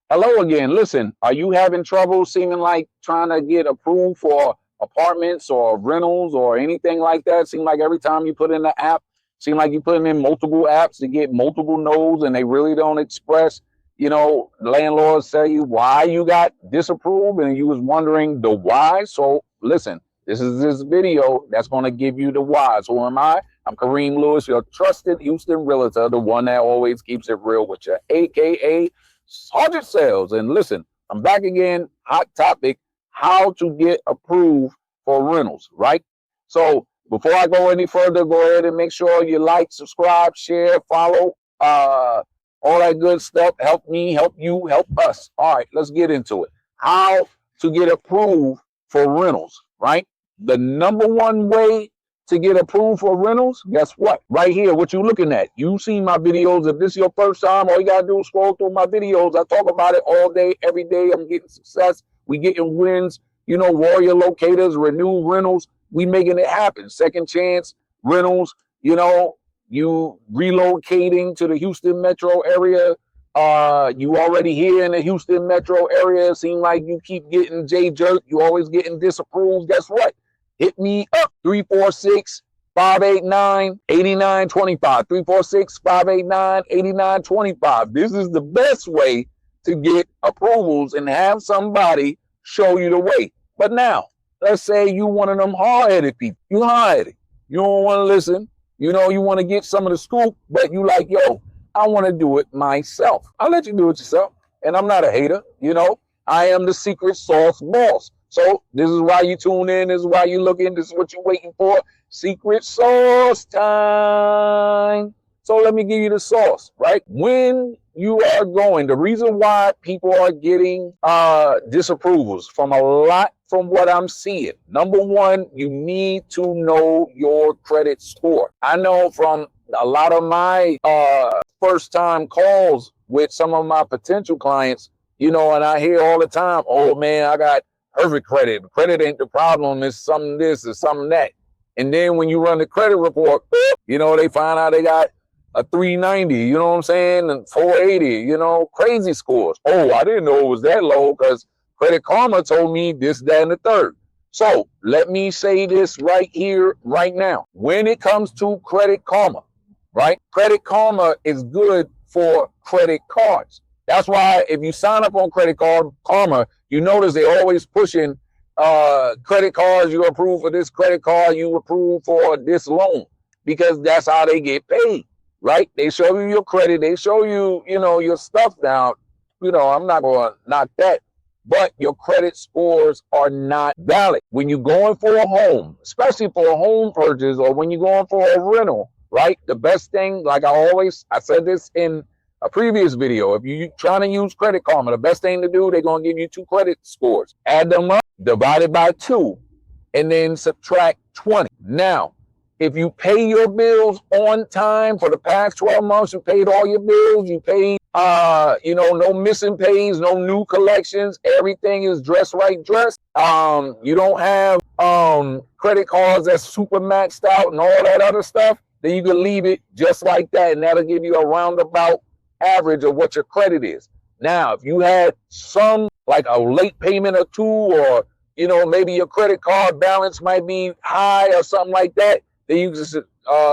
Hello again. Listen, are you having trouble seeming like trying to get approved for apartments or rentals or anything like that? Seem like every time you put in the app, seem like you're putting in multiple apps to get multiple no's and they really don't express, landlords tell you why you got disapproved and you was wondering the why. So listen, this is this video that's going to give you the why. So who am I? I'm Kareem Lewis, your trusted Houston realtor, the one that always keeps it real with you, AKA Sergeant Sales. And listen, I'm back again. Hot topic: how to get approved for rentals. Right. So before I go any further, go ahead and make sure you like, subscribe, share, follow, all that good stuff. Help me, help you, help us. All right, let's get into it. How to get approved for rentals. Right. The number one way to get approved for rentals, guess what? Right here, what you looking at. You seen my videos. If this is your first time, all you gotta do is scroll through my videos. I talk about it all day, every day. I'm getting success. We getting wins. Warrior locators, renew rentals. We making it happen. Second chance rentals. You relocating to the Houston metro area. You already here in the Houston metro area. Seem like you keep getting J-jerk. You always getting disapproved. Guess what? Hit me up, 346-589-8925. 346-589-8925. This is the best way to get approvals and have somebody show you the way. But now, let's say you one of them hard-headed people. You hard-headed. You don't want to listen. You want to get some of the scoop, but you like, yo, I want to do it myself. I'll let you do it yourself. And I'm not a hater. I am the secret sauce boss. So this is why you tune in. This is why you looking. This is what you're waiting for. Secret sauce time. So let me give you the sauce, right? When you are going, the reason why people are getting disapprovals from what I'm seeing. Number one, you need to know your credit score. I know from a lot of my first time calls with some of my potential clients, and I hear all the time, oh man, I got perfect credit. Credit ain't the problem. It's something this, it's something that. And then when you run the credit report, they find out they got a 390, you know what I'm saying? And 480, crazy scores. Oh, I didn't know it was that low because Credit Karma told me this, that, and the third. So let me say this right here, right now. When it comes to Credit Karma, right? Credit Karma is good for credit cards. That's why if you sign up on Credit Karma, you notice they're always pushing credit cards. You approve for this credit card, you approve for this loan, because that's how they get paid, right? They show you your credit, they show you, your stuff down. I'm not going to knock that, but your credit scores are not valid. When you're going for a home, especially for a home purchase, or when you're going for a rental, right? The best thing, like I said this in a previous video, if you're trying to use Credit Karma, the best thing to do, they're going to give you 2 credit scores. Add them up, divide it by 2, and then subtract 20. Now, if you pay your bills on time for the past 12 months, you paid all your bills, you paid, no missing pays, no new collections, everything is dressed. You don't have credit cards that's super maxed out and all that other stuff, then you can leave it just like that, and that'll give you a roundabout average of what your credit is. Now, if you had some, like a late payment or 2, or, maybe your credit card balance might be high or something like that, then you can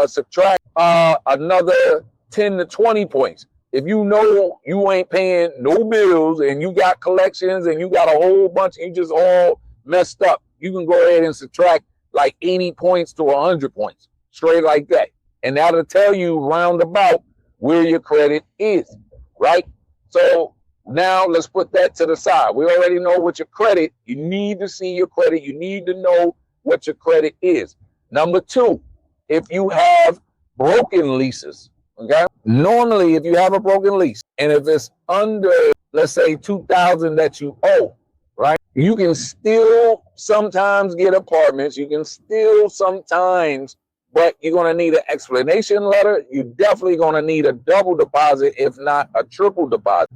subtract another 10 to 20 points. If you know you ain't paying no bills and you got collections and you got a whole bunch, you just all messed up, you can go ahead and subtract like 80 points to 100 points, straight like that. And that'll tell you roundabout where your credit is, right? So now let's put that to the side. We already know what your credit, you need to see your credit. You need to know what your credit is. Number 2, if you have broken leases, okay? Normally, if you have a broken lease, and if it's under, let's say, $2,000 that you owe, right? You can still sometimes get apartments. You can still sometimes, but you're going to need an explanation letter. You're definitely going to need a double deposit, if not a triple deposit.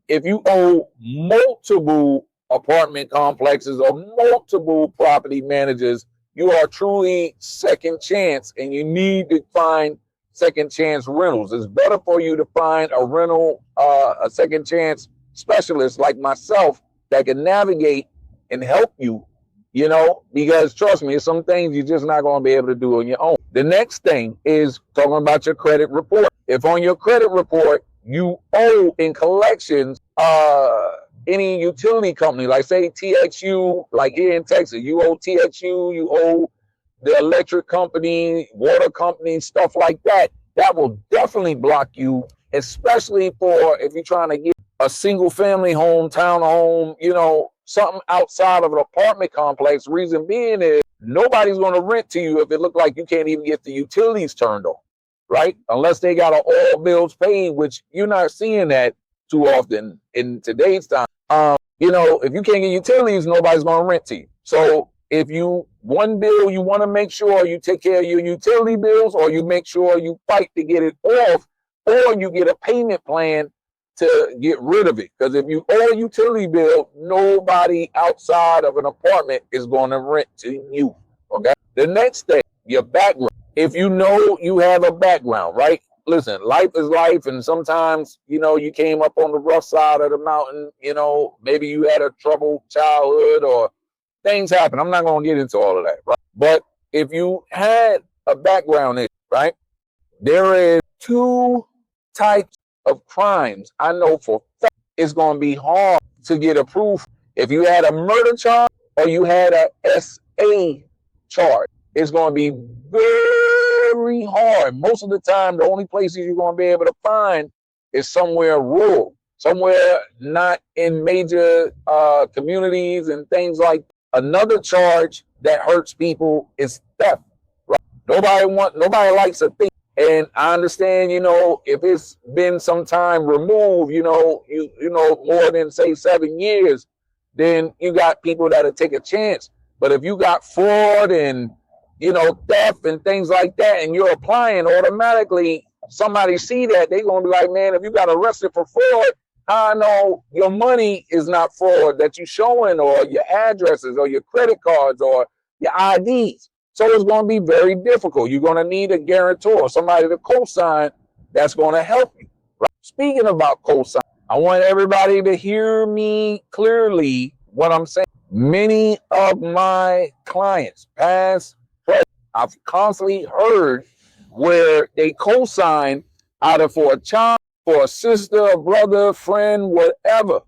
If you owe multiple apartment complexes or multiple property managers, you are truly second chance, and you need to find second chance rentals. It's better for you to find a rental, a second chance specialists like myself that can navigate and help you, because trust me, there's some things you're just not going to be able to do on your own. The next thing is talking about your credit report. If on your credit report you owe in collections any utility company, like say TXU, like here in Texas, you owe TXU, you owe the electric company, water company, stuff like that, that will definitely block you, especially for if you're trying to get a single family home, townhome, something outside of an apartment complex. Reason being is nobody's going to rent to you if it look like you can't even get the utilities turned on, right? Unless they got all bills paid, which you're not seeing that too often in today's time. If you can't get utilities, nobody's going to rent to you. So if one bill, you want to make sure you take care of your utility bills, or you make sure you fight to get it off, or you get a payment plan to get rid of it. Because if you owe a utility bill, nobody outside of an apartment is going to rent to you. Okay. The next thing, your background. If you know you have a background, right? Listen, life is life, and sometimes, you came up on the rough side of the mountain, maybe you had a troubled childhood or things happen. I'm not going to get into all of that, right? But if you had a background issue, right, there is 2 types of crimes I know for fact it's going to be hard to get approved. If you had a murder charge or you had a SA charge, it's going to be very hard. Most of the time, the only places you're going to be able to find is somewhere rural, somewhere not in major communities and things like that. Another charge that hurts people is theft. Right? Nobody likes a thief. And I understand, if it's been some time removed, more than say 7 years, then you got people that'll take a chance. But if you got fraud and, theft and things like that, and you're applying automatically, somebody see that, they're going to be like, man, if you got arrested for fraud, I know your money is not fraud that you're showing, or your addresses or your credit cards or your IDs. So it's going to be very difficult. You're going to need a guarantor, somebody to co-sign that's going to help you. Right? Speaking about co-sign, I want everybody to hear me clearly what I'm saying. Many of my clients, past, present, I've constantly heard where they co-sign either for a child, for a sister, a brother, friend, whatever,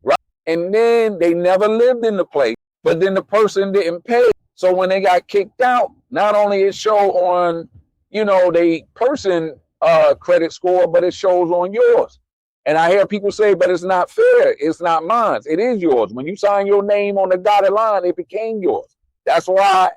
right? And then they never lived in the place, but then the person didn't pay. So when they got kicked out, not only it show on, the person credit score, but it shows on yours. And I hear people say, but it's not fair. It's not mine. It is yours. When you sign your name on the dotted line, it became yours. That's why,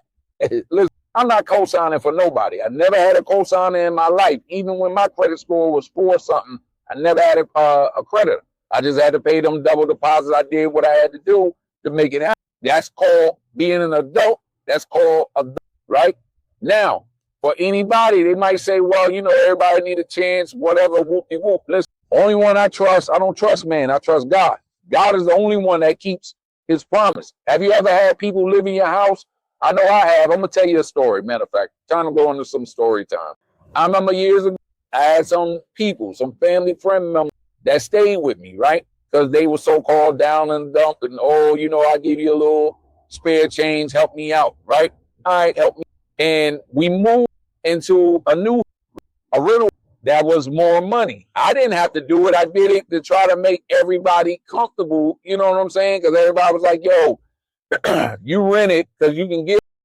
listen, I'm not co-signing for nobody. I never had a co-signer in my life. Even when my credit score was 4 something, I never had a creditor. I just had to pay them double deposits. I did what I had to do to make it happen. That's called being an adult. That's called adult, right? Now, for anybody, they might say, well, everybody need a chance, whatever, whoop-de-whoop. Listen, only one I trust, I don't trust man, I trust God. God is the only one that keeps his promise. Have you ever had people live in your house? I know I have. I'm going to tell you a story. Matter of fact, time to go into some story time. I remember years ago, I had some people, some family friend members that stayed with me, right? Because they were so-called down and dump and, I give you a little spare change, help me out, right? All right, help me. And we moved into a rental that was more money. I didn't have to do it. I did it to try to make everybody comfortable. You know what I'm saying? Because everybody was like, yo, you rent it because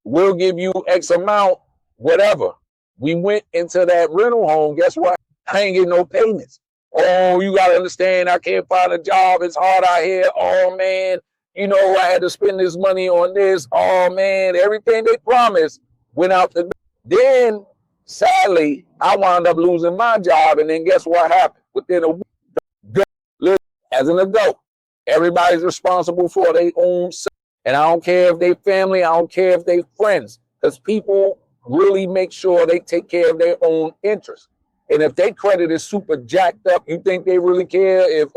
we'll give you X amount, whatever. We went into that rental home. Guess what? I ain't getting no payments. Oh, you got to understand, I can't find a job. It's hard out here. Oh, man, I had to spend this money on this. Oh, man, everything they promised went out the door. Then, sadly, I wound up losing my job. And then guess what happened? Within a week, as an adult, everybody's responsible for their own self. And I don't care if they family, I don't care if they friends, because people really make sure they take care of their own interests. And if their credit is super jacked up, you think they really care if,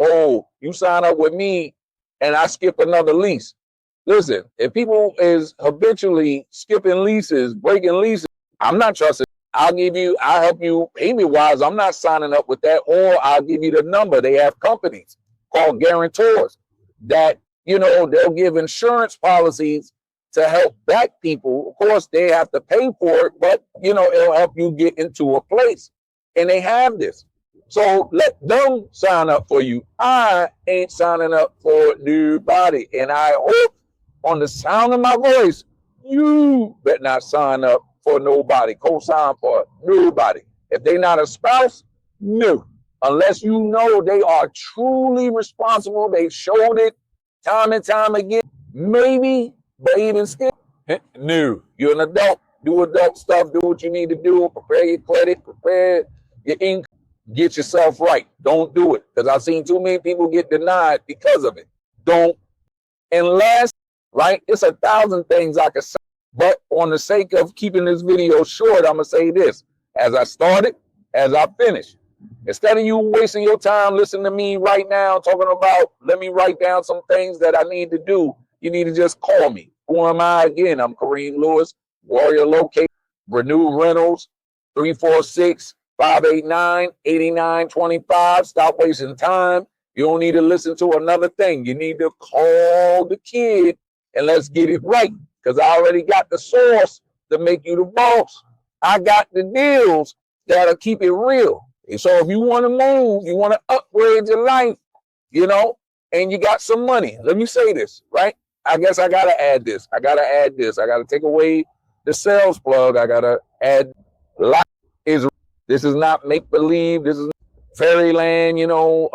you sign up with me and I skip another lease? Listen, if people is habitually skipping leases, breaking leases, I'm not trusting. I'll help you payment wise. I'm not signing up with that, or I'll give you the number. They have companies. called guarantors that, you know, they'll give insurance policies to help black people. Of course, they have to pay for it, but, you know, it'll help you get into a place. And they have this. So let them sign up for you. I ain't signing up for nobody. And I hope on the sound of my voice, you better not sign up for nobody, co-sign for nobody. If they're not a spouse, no. Unless you know they are truly responsible, they showed it time and time again, maybe, but even still, no. You're an adult. Do adult stuff. Do what you need to do. Prepare your credit. Prepare your income. Get yourself right. Don't do it. Because I've seen too many people get denied because of it. Don't. And last, right, it's 1,000 things I could say. But on the sake of keeping this video short, I'm going to say this. As I started, as I finish. Instead of you wasting your time listening to me right now talking about, let me write down some things that I need to do, you need to just call me. Who am I again? I'm Kareem Lewis, Warrior Locator, Renew Rentals, 346-589-8925. Stop wasting time. You don't need to listen to another thing. You need to call the kid and let's get it right. Because I already got the source to make you the boss. I got the deals that'll keep it real. And so if you want to move, you want to upgrade your life, you know, and you got some money. Let me say this, right? I guess I got to add this. I got to add this. I got to take away the sales plug. I got to add life is. This is not make-believe. This is fairyland, you know,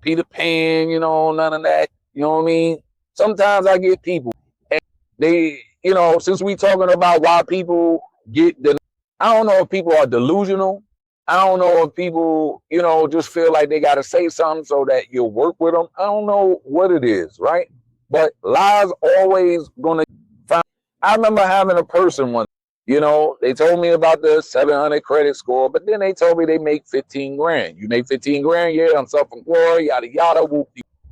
Peter Pan, you know, none of that. You know what I mean? Sometimes I get people, and they, you know, since we talking about why people get I don't know if people are delusional. I don't know if people, you know, just feel like they got to say something so that you'll work with them. I don't know what it is, right? But lies always going to find. I remember having a person once, you know, they told me about the 700 credit score, but then they told me they make 15 grand. You make 15 grand? Yeah, I'm self-employed, yada, yada, whoop.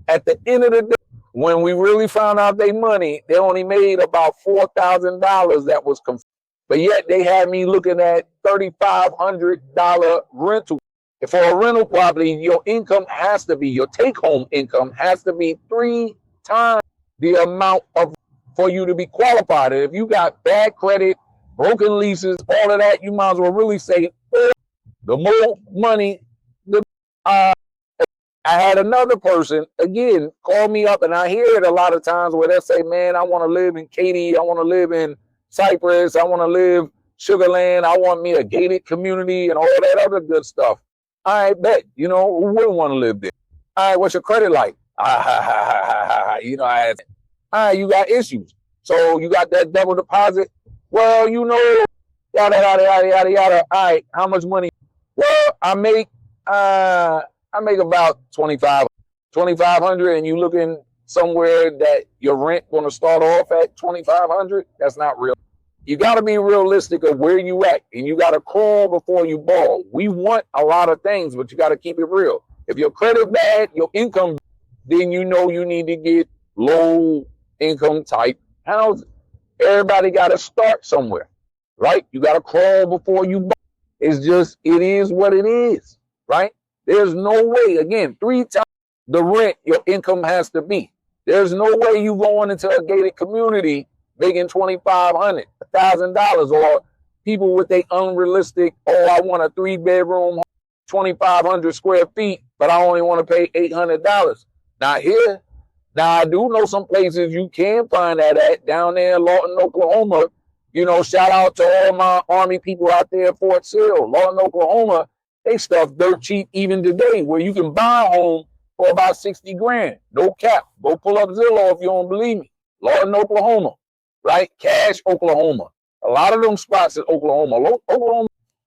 At the end of the day, when we really found out their money, they only made about $4,000 that was confused. But yet they had me looking at $3,500 rental. For a rental property, your income has to be, your take-home income has to be 3 times the amount of for you to be qualified. And if you got bad credit, broken leases, all of that, you might as well really say, the more money, I had another person, again, call me up, and I hear it a lot of times where they say, man, I want to live in Katy, I want to live in Cypress, I want to live Sugarland, I want me a gated community and all that other good stuff. I bet, you know, who wouldn't want to live there? All right, what's your credit like? You know, all right, you got issues. So you got that double deposit? Well, you know, yada, yada, yada, yada, yada. All right, how much money? Well, I make about $2,500, and you looking somewhere that your rent going to start off at $2,500. That's not real. You got to be realistic of where you at, and you got to crawl before you ball. We want a lot of things, but you got to keep it real. If your credit bad, your income, then you know you need to get low income type housing. Everybody got to start somewhere, right? You got to crawl before you ball. It's just, it is what it is, right? There's no way, again, 3 times the rent your income has to be. There's no way you going into a gated community making $2,500, $1,000, or people with their unrealistic, oh, I want a 3-bedroom, 2,500 square feet, but I only want to pay $800. Not here. Now, I do know some places you can find that at, down there in Lawton, Oklahoma. You know, shout out to all my Army people out there at Fort Sill, Lawton, Oklahoma. They stuff dirt cheap even today, where you can buy a home for about 60 grand. No cap. Go pull up Zillow if you don't believe me. Lawton, Oklahoma, right? Cash, Oklahoma. A lot of them spots in Oklahoma,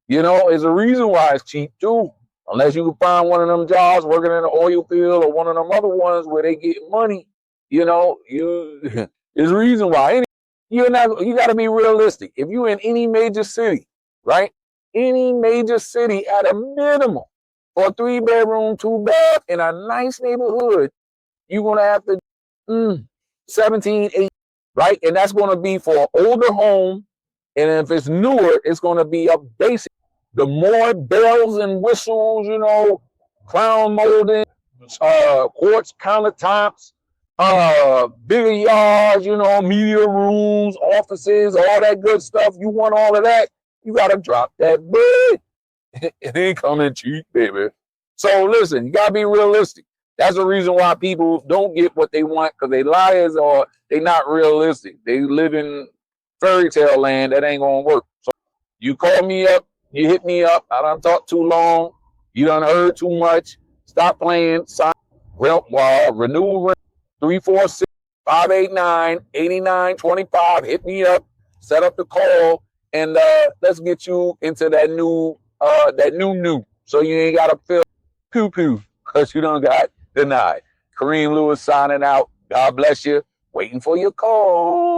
you know, is a reason why it's cheap too. Unless you can find one of them jobs working in the oil field or one of them other ones where they get money, you know, there's a reason why. You got to be realistic. If you're in any major city, right? Any major city at a minimum for a 3-bedroom, 2-bath in a nice neighborhood, you're going to have to 17, 18, right? And that's going to be for an older home. And if it's newer, it's going to be a basic. The more bells and whistles, you know, crown molding, quartz countertops, bigger yards, you know, media rooms, offices, all that good stuff. You want all of that, you gotta drop that bread. It ain't coming cheap, baby. So listen, you gotta be realistic. That's the reason why people don't get what they want, because they liars or they not realistic. They live in fairy tale land that ain't gonna work. So you call me up, you hit me up. I done talked too long. You done heard too much. Stop playing. Sign renewal rent 346-589-8925. Hit me up. Set up the call, and let's get you into that new new. So you ain't gotta feel poo poo because you done got denied. Kareem Lewis signing out. God bless you. Waiting for your call.